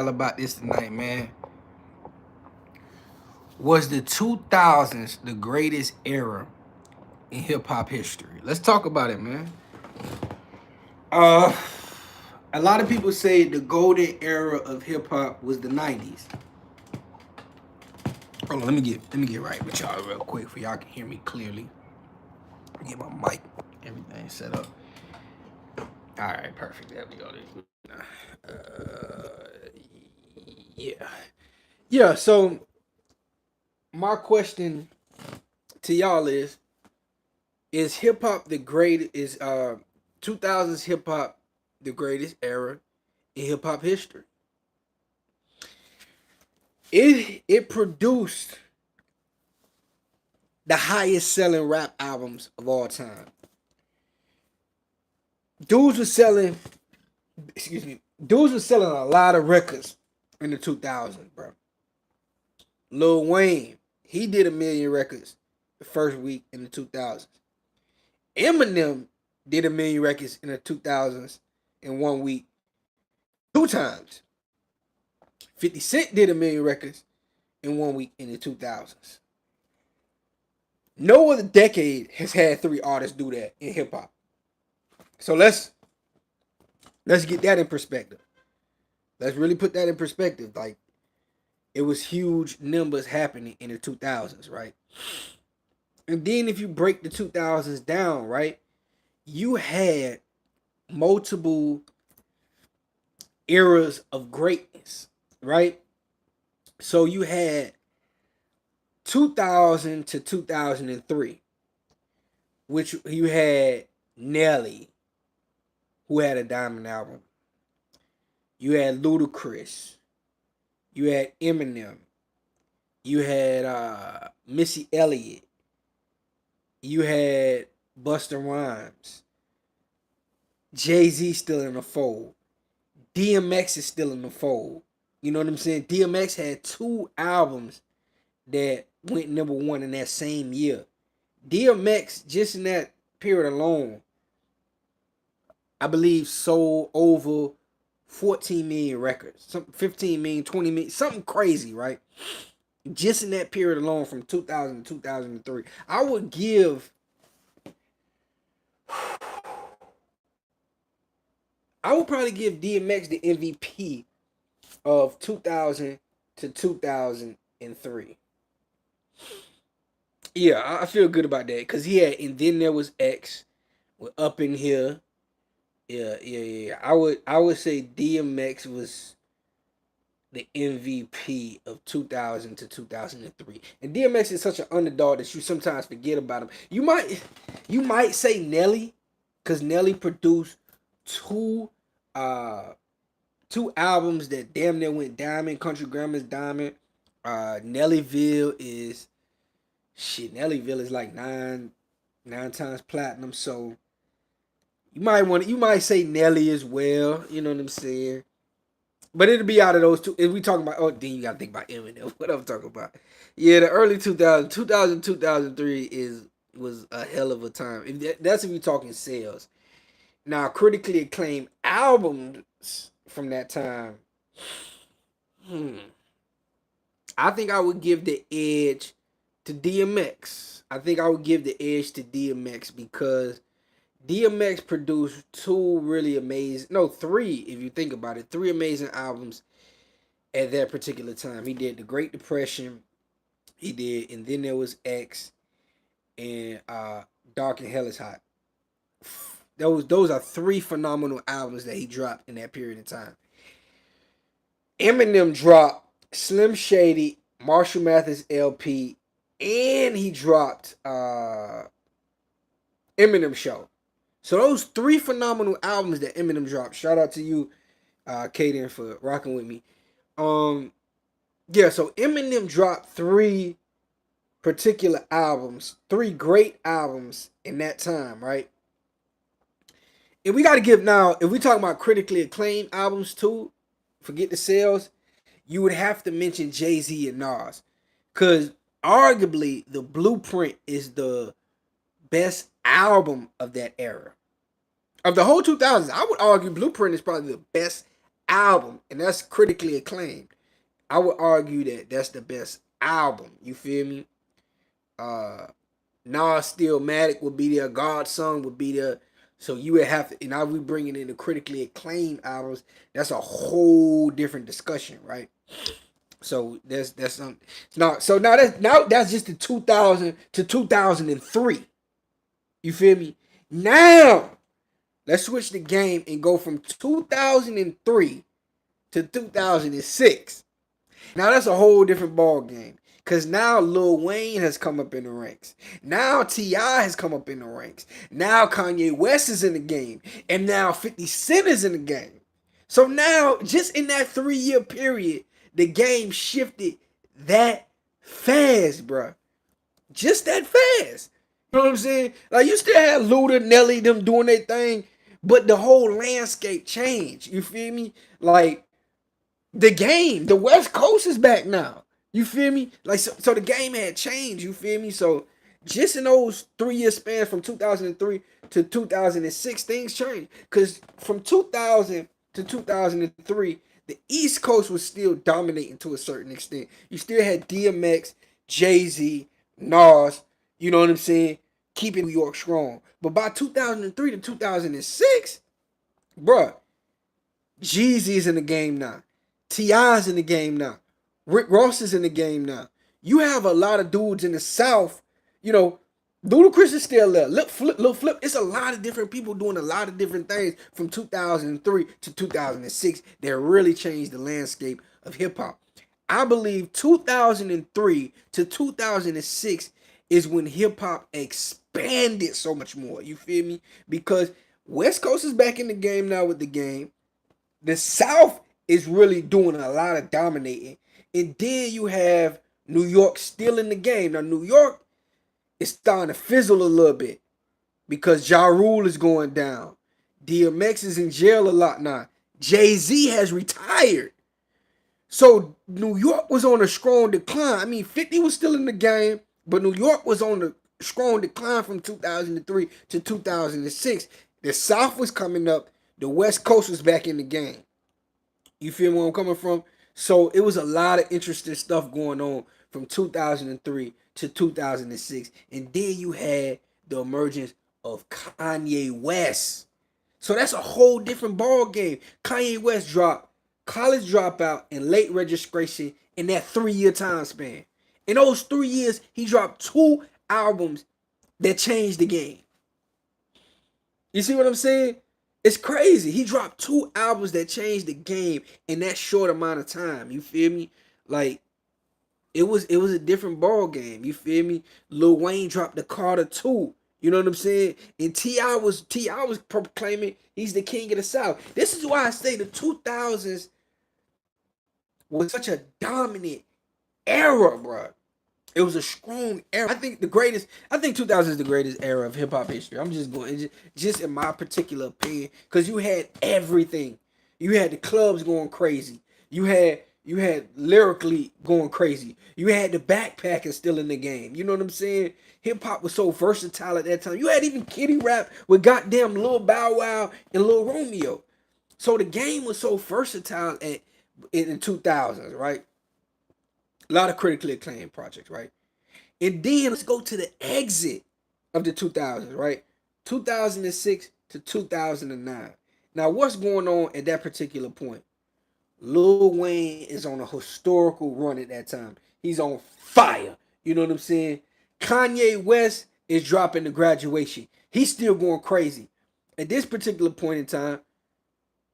all about this tonight, man. Was the 2000s the greatest era in hip hop history? Let's talk about it, man. Uh, a lot of people say the golden era of hip hop was the 90s. Hold on, let me get right with y'all real quick for y'all can hear me clearly. Get my mic, everything set up. All right, perfect. There we go. Yeah, yeah. So my question to y'all is hip hop the great is 2000s hip hop the greatest era in hip hop history? It produced the highest selling rap albums of all time. Dudes was selling, excuse me, dudes was selling a lot of records in the 2000s, bro. Lil Wayne, he did 1 million records the first week in the 2000s. Eminem did 1 million records in the 2000s in 1 week, 2 times. 50 Cent did 1 million records in 1 week in the 2000s. No other decade has had 3 artists do that in hip hop. So let's get that in perspective. Let's really put that in perspective. Like, it was huge numbers happening in the 2000s, right? And then if you break the 2000s down, right, you had multiple eras of greatness, right? So you had 2000 to 2003, which you had Nelly, who had a diamond album. You had Ludacris. You had Eminem. You had Missy Elliott. You had Busta Rhymes. Jay-Z still in the fold. DMX is still in the fold. You know what I'm saying? DMX had 2 albums that went #1 in that same year. DMX, just in that period alone, I believe sold over 14 million records. Something 15 million, 20 million, something crazy, right? Just in that period alone from 2000 to 2003. I would probably give DMX the MVP of 2000 to 2003. Yeah, I feel good about that because he had, and then there was X with Up in Here. Yeah. I would say DMX was the MVP of 2000 to 2003. And DMX is such an underdog that you sometimes forget about him. You might say Nelly, because Nelly produced two uh two albums that damn near went diamond. Country Grammar's diamond. Nellyville is shit. Nellyville is like nine times platinum. So you might say Nelly as well. You know what I'm saying? But it'll be out of those two. If we talking about, oh, then you gotta think about Eminem. What I'm talking about? Yeah, the early 2000s, 2000, 2003 was a hell of a time. That's if you're talking sales. Now, critically acclaimed albums from that time. Hmm. I think I would give the edge to DMX. I think I would give the edge to DMX because DMX produced 3 if you think about it, 3 amazing albums at that particular time. He did The Great Depression, he did, and then there was X and Dark and Hell is Hot. Those are 3 phenomenal albums that he dropped in that period of time. Eminem dropped Slim Shady, Marshall Mathers LP, and he dropped Eminem Show. So those 3 phenomenal albums that Eminem dropped. Shout out to you, Kaden, for rocking with me. Yeah, so Eminem dropped 3 particular albums, 3 great albums in that time, right? And we got to give now, if we talking about critically acclaimed albums too, forget the sales, you would have to mention Jay-Z and Nas. Because arguably, The Blueprint is the best album of that era. Of the whole 2000s, I would argue Blueprint is probably the best album, and that's critically acclaimed. I would argue that that's the best album. You feel me? Uh, Nas Stillmatic would be there. God's Son would be there. So you would have to, and now we bringing in the critically acclaimed albums. That's a whole different discussion, right? So that's something. Now that's just the 2000 to 2003. You feel me? Now let's switch the game and go from 2003 to 2006. Now that's a whole different ball game. Cause now Lil Wayne has come up in the ranks. Now T.I. has come up in the ranks. Now Kanye West is in the game. And now 50 Cent is in the game. So now, just in that 3-year period, the game shifted that fast, bruh. Just that fast. You know what I'm saying? Like, you still had Luda, Nelly, them doing their thing, but the whole landscape changed. You feel me? Like, the West Coast is back now. You feel me? Like, so the game had changed. You feel me? So just in those 3-year spans from 2003 to 2006, things changed. Because from 2000 to 2003, the East Coast was still dominating to a certain extent. You still had DMX, Jay-Z, Nas, you know what I'm saying, keeping New York strong. But by 2003 to 2006, bruh, Jeezy's in the game now. T.I.'s in the game now. Rick Ross is in the game now. You have a lot of dudes in the South, you know, Ludacris is still there. Lil Flip. It's a lot of different people doing a lot of different things from 2003 to 2006 that really changed the landscape of hip hop. I believe 2003 to 2006 is when hip hop expanded so much more. You feel me? Because West Coast is back in the game now with the game. The South is really doing a lot of dominating. And then you have New York still in the game. Now, New York is starting to fizzle a little bit because Ja Rule is going down. DMX is in jail a lot now. Jay-Z has retired. So New York was on a strong decline. I mean, 50 was still in the game, but New York was on a strong decline from 2003 to 2006. The South was coming up. The West Coast was back in the game. You feel where I'm coming from? So it was a lot of interesting stuff going on from 2003 to 2006. And then you had the emergence of Kanye West. So that's a whole different ball game. Kanye West dropped College Dropout and Late Registration in that 3-year time span. In those 3 years, he dropped 2 albums that changed the game. You see what I'm saying? It's crazy. He dropped 2 albums that changed the game in that short amount of time. You feel me? Like, it was a different ball game. You feel me? Lil Wayne dropped the Carter 2. You know what I'm saying? And T.I. was proclaiming he's the king of the South. This is why I say the 2000s was such a dominant era, bro. It was a strong era. I think 2000 is the greatest era of hip hop history. I'm just going, just in my particular opinion, because you had everything. You had the clubs going crazy. You had lyrically going crazy. You had the backpackers still in the game. You know what I'm saying? Hip hop was so versatile at that time. You had even kiddie rap with goddamn Lil Bow Wow and Lil Romeo. So the game was so versatile in the 2000s, right? A lot of critically acclaimed projects, right? And then let's go to the exit of the 2000s, right? 2006 to 2009. Now, what's going on at that particular point? Lil Wayne is on a historical run at that time. He's on fire. You know what I'm saying? Kanye West is dropping the Graduation. He's still going crazy. At this particular point in time,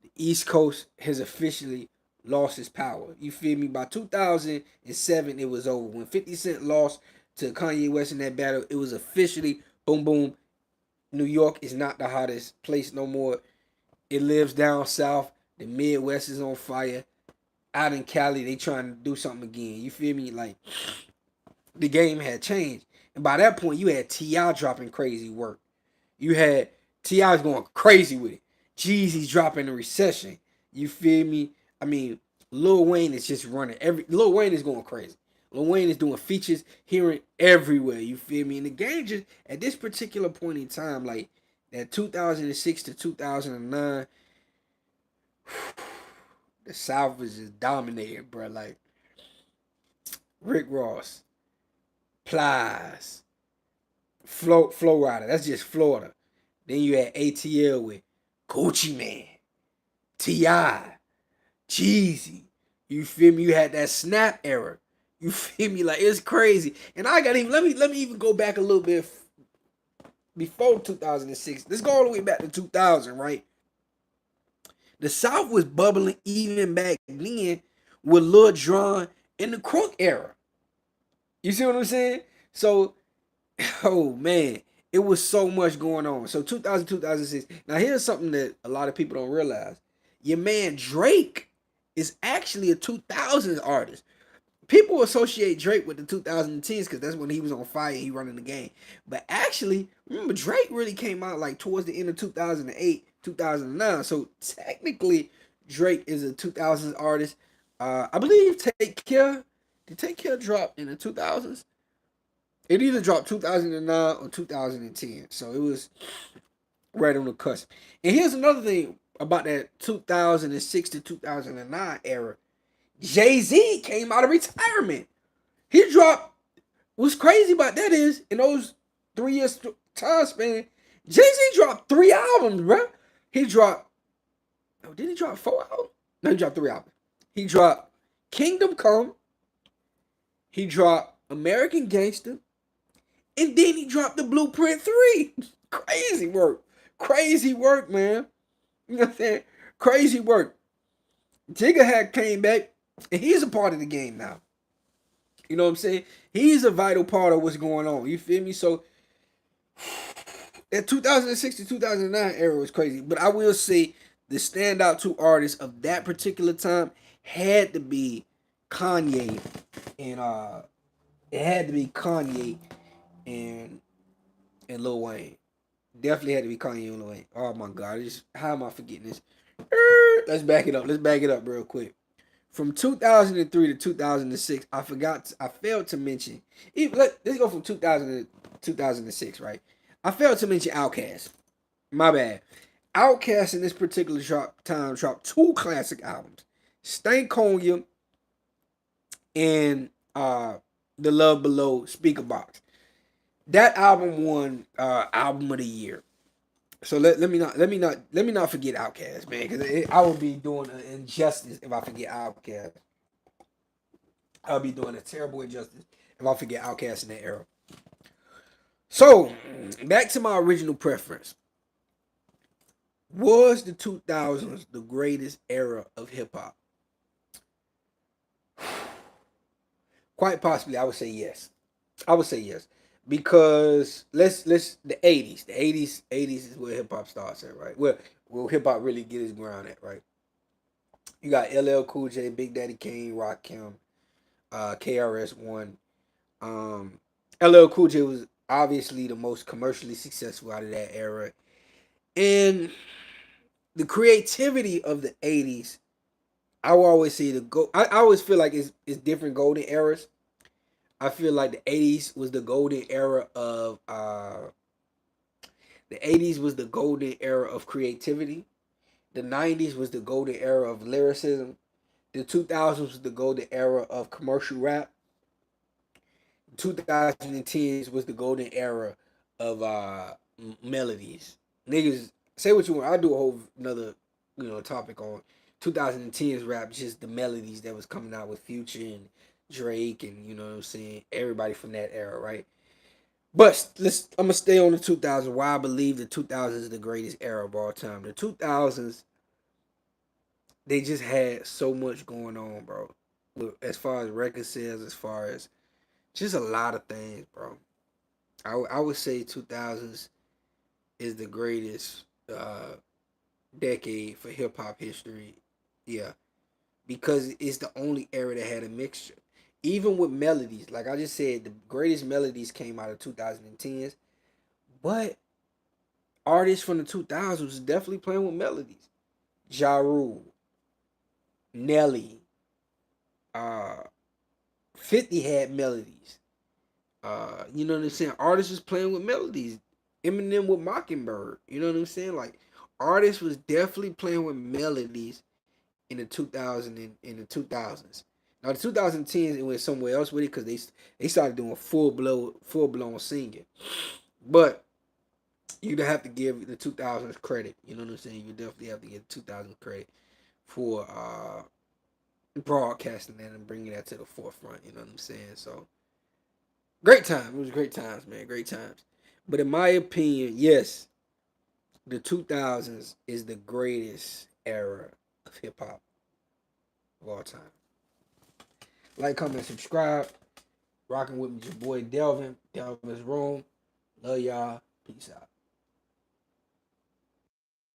the East Coast has officially lost its power. You feel me? By 2007, it was over. When 50 Cent lost to Kanye West in that battle, it was officially boom, boom. New York is not the hottest place no more. It lives down south. The Midwest is on fire. Out in Cali, they trying to do something again. You feel me? Like, the game had changed. And by that point, you had T.I. dropping crazy work. You had T.I.'s going crazy with it. Jeezy's dropping the Recession. You feel me? I mean, Lil Wayne is just running. Lil Wayne is going crazy. Lil Wayne is doing features here and everywhere. You feel me? And the game just, at this particular point in time, like that 2006 to 2009, The South was just dominating, bro. Like Rick Ross, Plies, Flow Rider. That's just Florida. Then you had ATL with Gucci Man, T.I., Jeezy. You feel me? You had that Snap era. You feel me? Like it's crazy. And I got even let me even go back a little bit before 2006. Let's go all the way back to 2000, right? The South was bubbling even back then with Lil Jon in the Crunk era. You see what I'm saying? So, oh man, it was so much going on. So 2000, 2006. Now here's something that a lot of people don't realize. Your man Drake is actually a 2000s artist. People associate Drake with the 2010s because that's when he was on fire, he running the game. But actually, remember Drake really came out like towards the end of 2008, 2009. So technically, Drake is a 2000s artist. I believe Take Care. Did Take Care drop in the 2000s? It either dropped 2009 or 2010. So it was right on the cusp. And here's another thing about that 2006 to 2009 era. Jay-Z came out of retirement. He dropped. What's crazy about that is in those 3 years time span, Jay-Z dropped 3 albums, bro. He dropped. Oh, did he drop 4 albums? No, he dropped 3 albums. He dropped Kingdom Come. He dropped American Gangster, and then he dropped the Blueprint 3. Crazy work. Crazy work, man. You know what I'm saying? Crazy work. Jigga had came back, and he's a part of the game now. You know what I'm saying? He's a vital part of what's going on. You feel me? So that 2006 to 2009 era was crazy. But I will say the standout two artists of that particular time had to be Kanye and it had to be Kanye and Lil Wayne. Definitely had to be Kanye and Lil Wayne. Oh my god, how am I forgetting this? Let's back it up. Let's back it up real quick. From 2003 to 2006, I failed to mention. Let's go from 2000 to 2006, right? I failed to mention Outkast. My bad. Outkast in this particular time dropped 2 classic albums, Stankonia and The Love Below Speaker Box. That album won album of the year. So let me not forget Outkast, man, because I would be doing an injustice if I forget Outkast. I'll be doing a terrible injustice if I forget Outkast in that era. So back to my original preference. Was the 2000s the greatest era of hip hop? Quite possibly, I would say yes. I would say yes because let's the 80s is where hip hop starts at, right? Where hip hop really get its ground at, right? You got LL Cool J, Big Daddy Kane, Rakim, KRS One. LL Cool J was obviously the most commercially successful out of that era, and the creativity of the 80s. I will always say I always feel like it's different golden eras. I feel like the 80s was the golden era of creativity. The 90s was the golden era of lyricism. The 2000s was the golden era of commercial rap. 2010s was the golden era of melodies. Niggas say what you want. I'll do a whole another topic on 2010s rap, just the melodies that was coming out with Future and Drake and you know what I'm saying, everybody from that era, right? But I'm gonna stay on the 2000s. Why I believe the 2000s is the greatest era of all time. The 2000s, they just had so much going on, bro. As far as record sales, as far as just a lot of things, bro. I would say 2000s is the greatest decade for hip hop history. Yeah, because it's the only era that had a mixture. Even with melodies, like I just said, the greatest melodies came out of 2010s, but artists from the 2000s was definitely playing with melodies. Ja Rule, Nelly, uh, 50 had melodies. You know what I'm saying? Artists was playing with melodies. Eminem with Mockingbird. You know what I'm saying? Like artists was definitely playing with melodies in the 2000s. Now the 2010s it went somewhere else with it because they started doing full blown singing. But you'd have to give the 2000s credit. You know what I'm saying? You definitely have to give the 2000s credit for broadcasting that and bringing that to the forefront. You know what I'm saying? So great time. It was great times, man. Great times. But in my opinion, yes, the 2000s is the greatest era of hip hop of all time. Like, comment, subscribe. Rocking with me, your boy Delvin. Delvin's Room. Love y'all. Peace out.